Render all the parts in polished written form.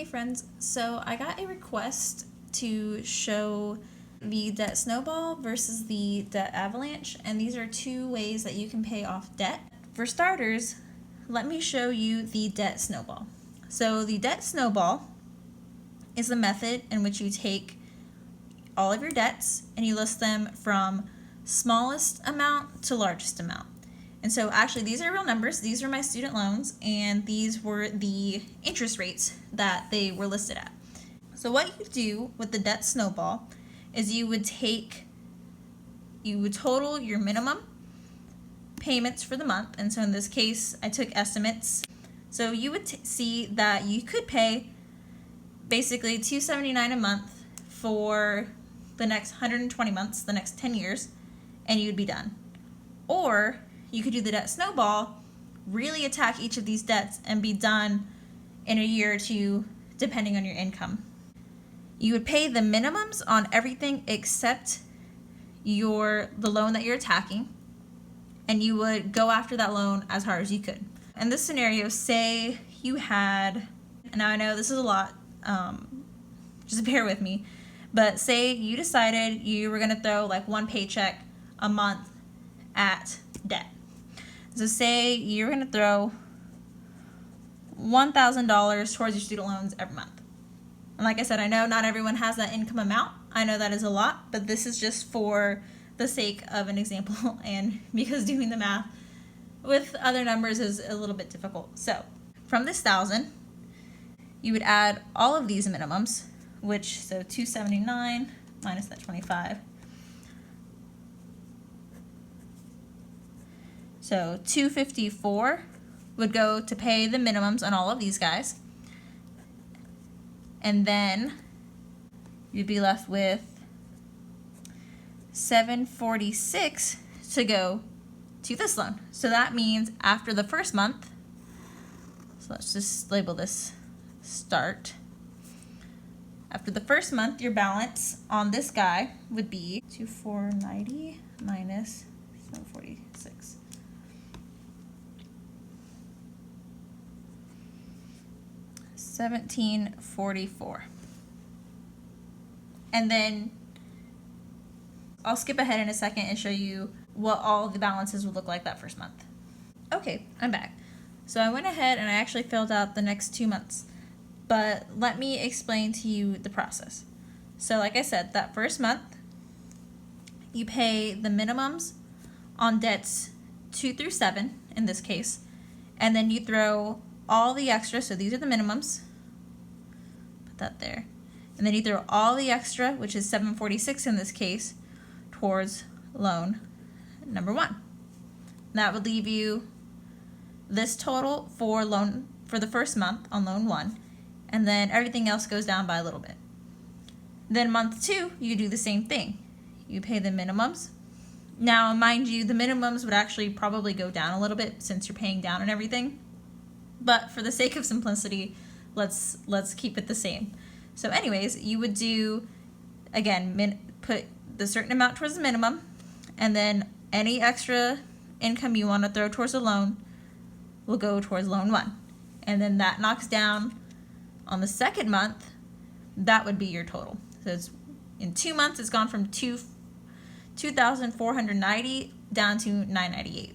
Hey friends, so I got a request to show the debt snowball versus the debt avalanche, and these are two ways that you can pay off debt. For starters, let me show you the debt snowball. So the debt snowball is the method in which you take all of your debts and you list them from smallest amount to largest amount. And so actually these are real numbers. These are my student loans, and these were the interest rates that they were listed at. So what you do with the debt snowball is you would total your minimum payments for the month. And so in this case, I took estimates. So you would see that you could pay basically $279 a month for the next 120 months, the next 10 years, and you'd be done. Or you could do the debt snowball, really attack each of these debts, and be done in a year or two, depending on your income. You would pay the minimums on everything except the loan that you're attacking, and you would go after that loan as hard as you could. In this scenario, say you had, now I know this is a lot, just bear with me, but say you decided you were going to throw like one paycheck a month at debt. So say you're going to throw $1,000 towards your student loans every month. And like I said, I know not everyone has that income amount. I know that is a lot, but this is just for the sake of an example and because doing the math with other numbers is a little bit difficult. So from this 1,000, you would add all of these minimums, so 279 minus that 25. So 254 would go to pay the minimums on all of these guys. And then you'd be left with 746 to go to this loan. So that means after the first month, so let's just label this start. After the first month, your balance on this guy would be 2,490 minus 746. $1,744. And then I'll skip ahead in a second and show you what all the balances would look like that first month. Okay, I'm back. So I went ahead and I actually filled out the next 2 months, but let me explain to you the process. So like I said, that first month, you pay the minimums on debts 2 through 7 in this case, and then you throw all the extra, so these are the minimums, put that there, and then you throw all the extra, which is 746 in this case, towards loan number 1. That would leave you this total for the first month on loan 1, and then everything else goes down by a little bit. Then month 2, you do the same thing. You pay the minimums. Now, mind you, the minimums would actually probably go down a little bit since you're paying down and everything. But for the sake of simplicity, let's keep it the same. So anyways, you would do, again, put the certain amount towards the minimum, and then any extra income you want to throw towards the loan will go towards loan 1. And then that knocks down on the second month, that would be your total. So it's, in 2 months, it's gone from 2,490 down to 998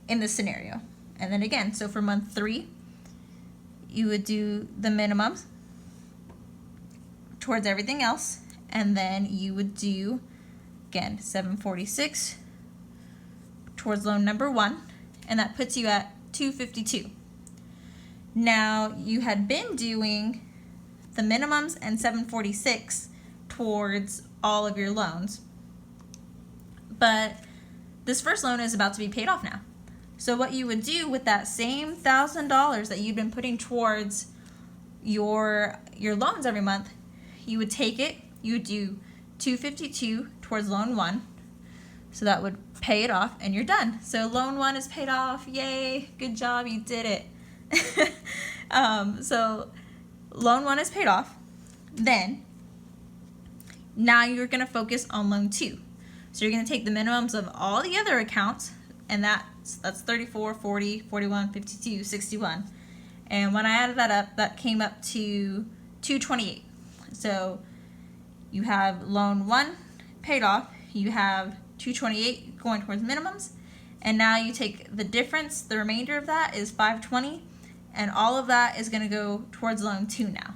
in this scenario. And then again, so for month 3, you would do the minimums towards everything else, and then you would do, again, 746 towards loan number 1, and that puts you at 252. Now, you had been doing the minimums and 746 towards all of your loans, but this first loan is about to be paid off now. So what you would do with that same $1,000 that you've been putting towards your loans every month, you would take it, you would do 252 towards loan 1, so that would pay it off, and you're done. So loan 1 is paid off, yay, good job, you did it. So loan 1 is paid off. Then, now you're gonna focus on loan 2. So you're gonna take the minimums of all the other accounts, and that's 34, 40, 41, 52, 61, And when I added that up, that came up to $228. So you have loan 1 paid off, you have $228 going towards minimums, and now you take the difference, the remainder of that is $520, and all of that is going to go towards loan 2 now.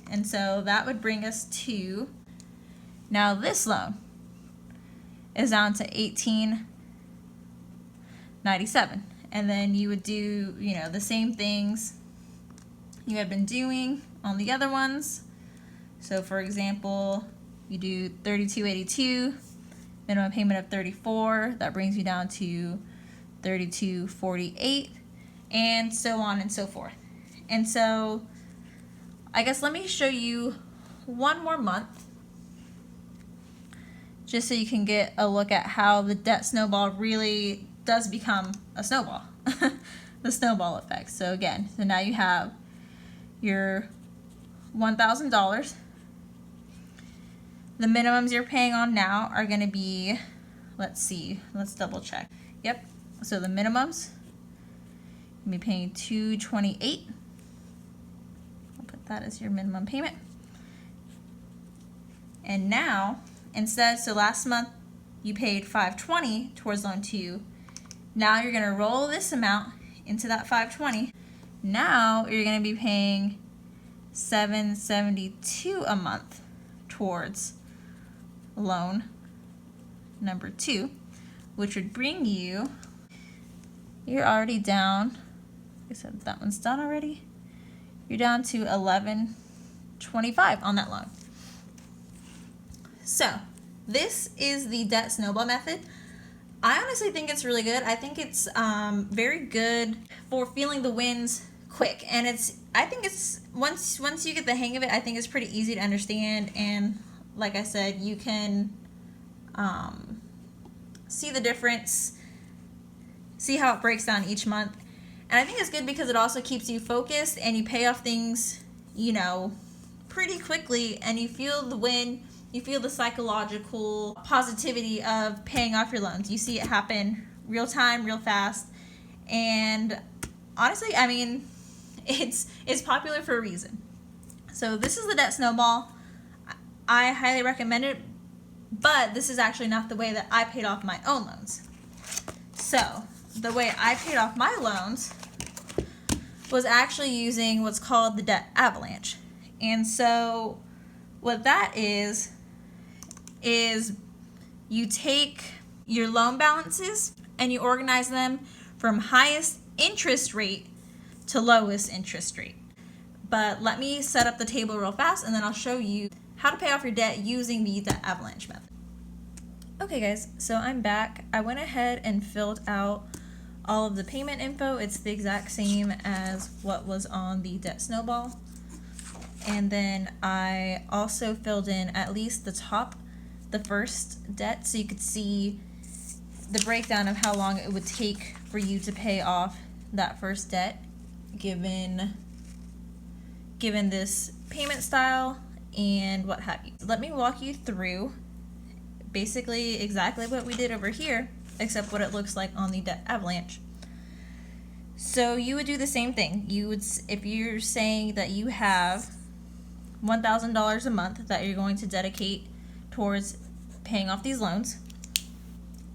And so that would bring us to, now this loan is down to $1897. And then you would do, the same things you had been doing on the other ones. So for example, you do $32.82, minimum payment of $34, that brings you down to $32.48, and so on and so forth. And so I guess let me show you one more month just so you can get a look at how the debt snowball really does become a snowball. The snowball effect. So again, so now you have your $1,000. The minimums you're paying on now are going to be, let's double check. Yep, so the minimums, you'll be paying $228. I'll put that as your minimum payment. And now, instead, so last month you paid $520 towards loan 2. Now you're going to roll this amount into that $520. Now you're going to be paying $772 a month towards loan number 2, which would bring you, you're already down, like I said, that one's done already. You're down to $1125 on that loan. So this is the debt snowball method. I honestly think it's really good. I think it's very good for feeling the wins quick, and I think it's once you get the hang of it, I think it's pretty easy to understand. And like I said, you can see the difference, see how it breaks down each month. And I think it's good because it also keeps you focused and you pay off things, pretty quickly, and you feel the win. You feel the psychological positivity of paying off your loans. You see it happen real time, real fast. And honestly, I mean, it's popular for a reason. So this is the debt snowball. I highly recommend it, but this is actually not the way that I paid off my own loans. So the way I paid off my loans was actually using what's called the debt avalanche. And so what that is you take your loan balances and you organize them from highest interest rate to lowest interest rate. But let me set up the table real fast and then I'll show you how to pay off your debt using the debt avalanche method. Okay guys, so I'm back. I went ahead and filled out all of the payment info. It's the exact same as what was on the debt snowball. And then I also filled in at least the first debt, so you could see the breakdown of how long it would take for you to pay off that first debt given this payment style and what have you. Let me walk you through basically exactly what we did over here, except what it looks like on the debt avalanche. So you would do the same thing. If you're saying that you have $1,000 a month that you're going to dedicate towards paying off these loans,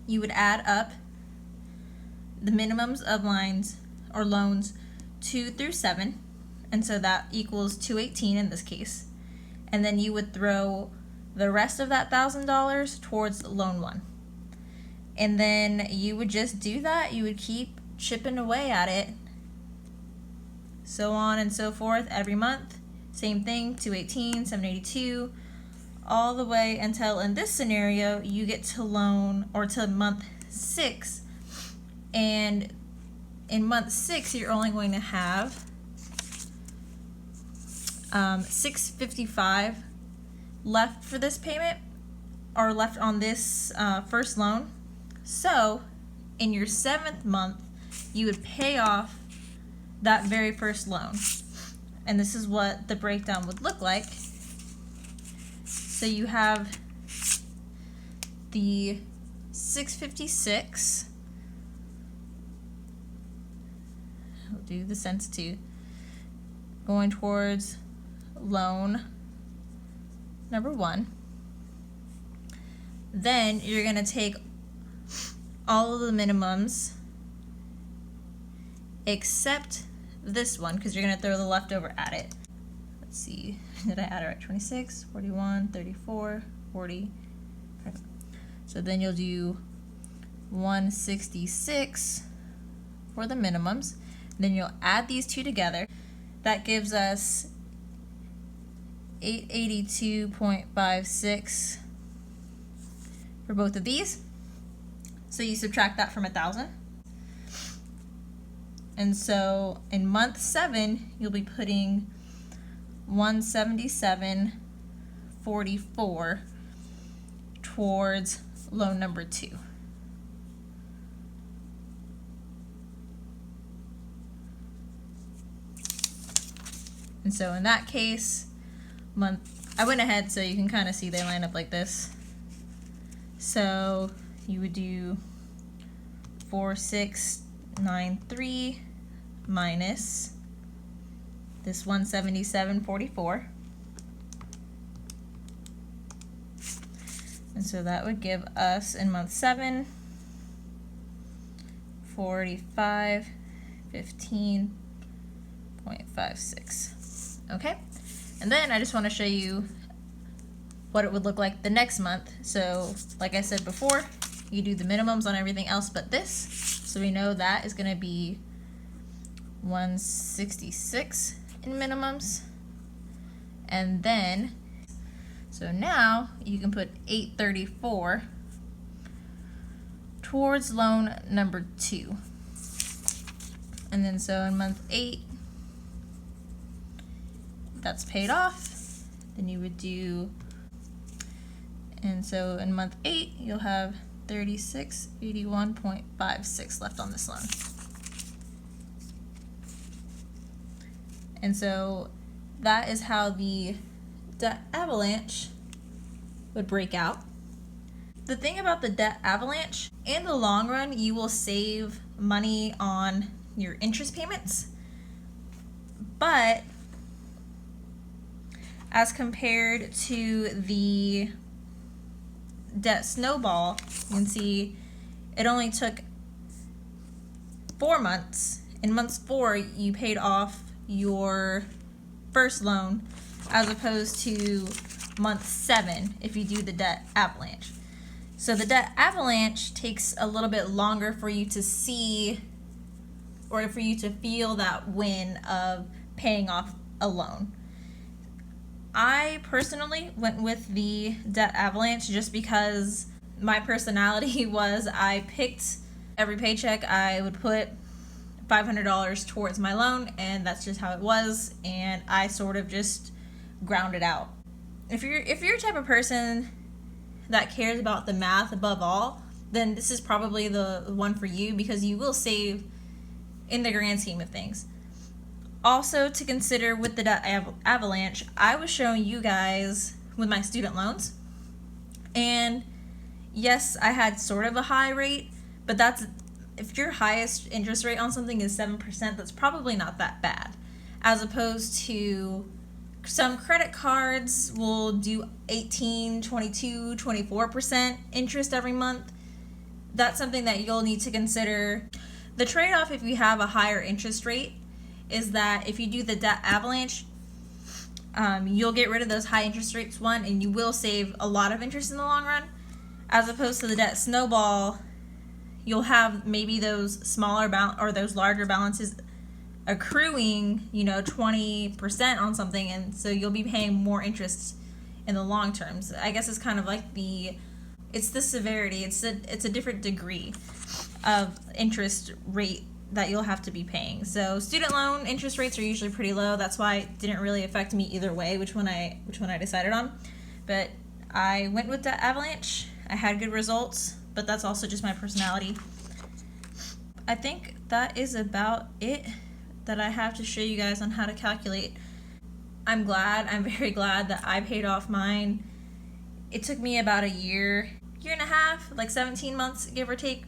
you would add up the minimums of lines or loans 2 through 7, and so that equals $218 in this case. And then you would throw the rest of that $1,000 towards loan 1. And then you would just do that. You would keep chipping away at it, so on and so forth every month. Same thing, 218, 782, all the way until in this scenario you get to month 6, and in month 6 you're only going to have $655 left for this payment, or left on this first loan. So in your 7th month you would pay off that very first loan. And this is what the breakdown would look like. So you have the $656. I'll do the cents too. going towards loan number 1. Then you're going to take all of the minimums except this one, because you're going to throw the leftover at it. Let's see, did I add it right? 26, 41, 34, 40. So then you'll do 166 for the minimums. Then you'll add these two together. That gives us 882.56 for both of these. So you subtract that from 1,000. And so in month 7, you'll be putting 177.44 towards loan number 2. And so in that case, I went ahead so you can kind of see they line up like this. So you would do 4693 minus this 177.44. And so that would give us in month 7 4515.56. Okay, and then I just want to show you what it would look like the next month. So like I said before, you do the minimums on everything else but this. So we know that is going to be 166 in minimums. And then, so now you can put 834 towards loan number 2. And then so in month 8, that's paid off. Then you would do, and so in month 8, you'll have 3681.56 left on this loan. And so that is how the debt avalanche would break out. The thing about the debt avalanche, in the long run, you will save money on your interest payments, but as compared to the debt snowball, you can see it only took 4 months. In month 4, you paid off your first loan, as opposed to month 7 if you do the debt avalanche. So the debt avalanche takes a little bit longer for you to see, or for you to feel that win of paying off a loan. I personally went with the debt avalanche just because my personality was, I picked every paycheck, I would put $500 towards my loan, and that's just how it was, and I sort of just ground it out. If you're a type of person that cares about the math above all, then this is probably the one for you, because you will save in the grand scheme of things. Also to consider with the debt avalanche, I was showing you guys with my student loans, and yes, I had sort of a high rate, but that's, if your highest interest rate on something is 7%, that's probably not that bad, as opposed to some credit cards will do 18, 22, 24% interest every month. That's something that you'll need to consider. The trade-off if you have a higher interest rate is that if you do the debt avalanche, you'll get rid of those high interest rates, one, and you will save a lot of interest in the long run, as opposed to the debt snowball. You'll have maybe those smaller or those larger balances accruing, 20% on something, and so you'll be paying more interest in the long term. So I guess it's kind of like it's the severity. It's a different degree of interest rate that you'll have to be paying. So student loan interest rates are usually pretty low. That's why it didn't really affect me either way, which one I decided on. But I went with the avalanche. I had good results, but that's also just my personality. I think that is about it that I have to show you guys on how to calculate. I'm very glad that I paid off mine. It took me about a year and a half, like 17 months, give or take.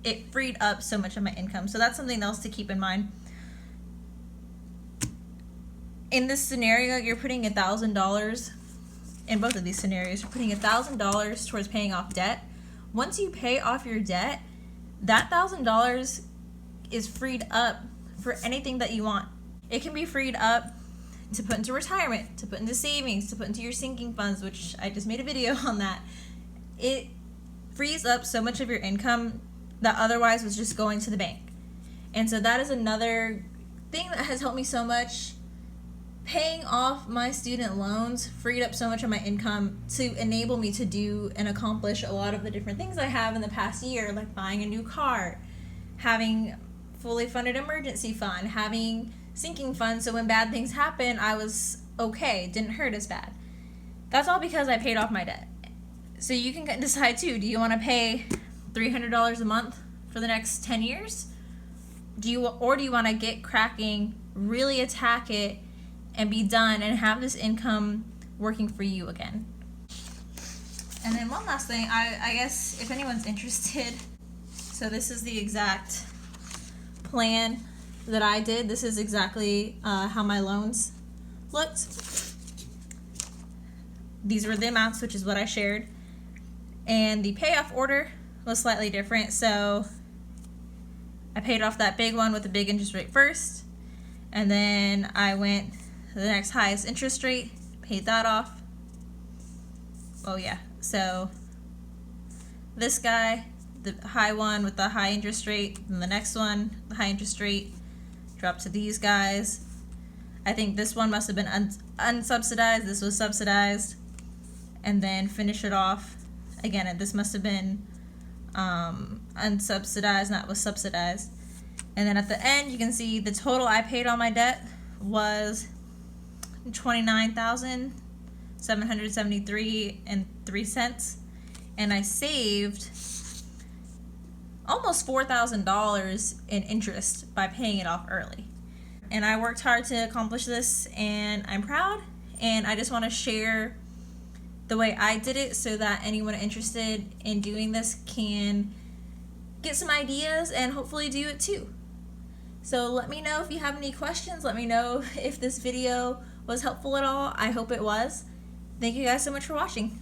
It freed up so much of my income. So that's something else to keep in mind. in this scenario, you're putting $1,000, in both of these scenarios, you're putting $1,000 towards paying off debt. Once you pay off your debt, that $1,000 is freed up for anything that you want. It can be freed up to put into retirement, to put into savings, to put into your sinking funds, which I just made a video on that. It frees up so much of your income that otherwise was just going to the bank. And so that is another thing that has helped me so much. Paying off my student loans freed up so much of my income to enable me to do and accomplish a lot of the different things I have in the past year, like buying a new car, having fully funded emergency fund, having sinking funds, so when bad things happen, I was okay, it didn't hurt as bad. That's all because I paid off my debt. So you can decide too, do you want to pay $300 a month for the next 10 years? Do you want to get cracking, really attack it, and be done and have this income working for you again? And then one last thing, I guess if anyone's interested, so this is the exact plan that I did. This is exactly how my loans looked. These were the amounts, which is what I shared. And the payoff order was slightly different. So I paid off that big one with the big interest rate first. And then I went to the next highest interest rate, paid that off. Oh yeah, so this guy, the high one with the high interest rate, and the next one, the high interest rate, dropped to these guys. I think this one must have been unsubsidized, this was subsidized, and then finish it off. Again, this must have been unsubsidized, not was subsidized. And then at the end, you can see the total I paid on my debt was $29,773.03, and I saved almost $4,000 in interest by paying it off early. And I worked hard to accomplish this, and I'm proud, and I just want to share the way I did it so that anyone interested in doing this can get some ideas and hopefully do it too. So let me know if you have any questions. Let me know if this video was helpful at all. I hope it was. Thank you guys so much for watching.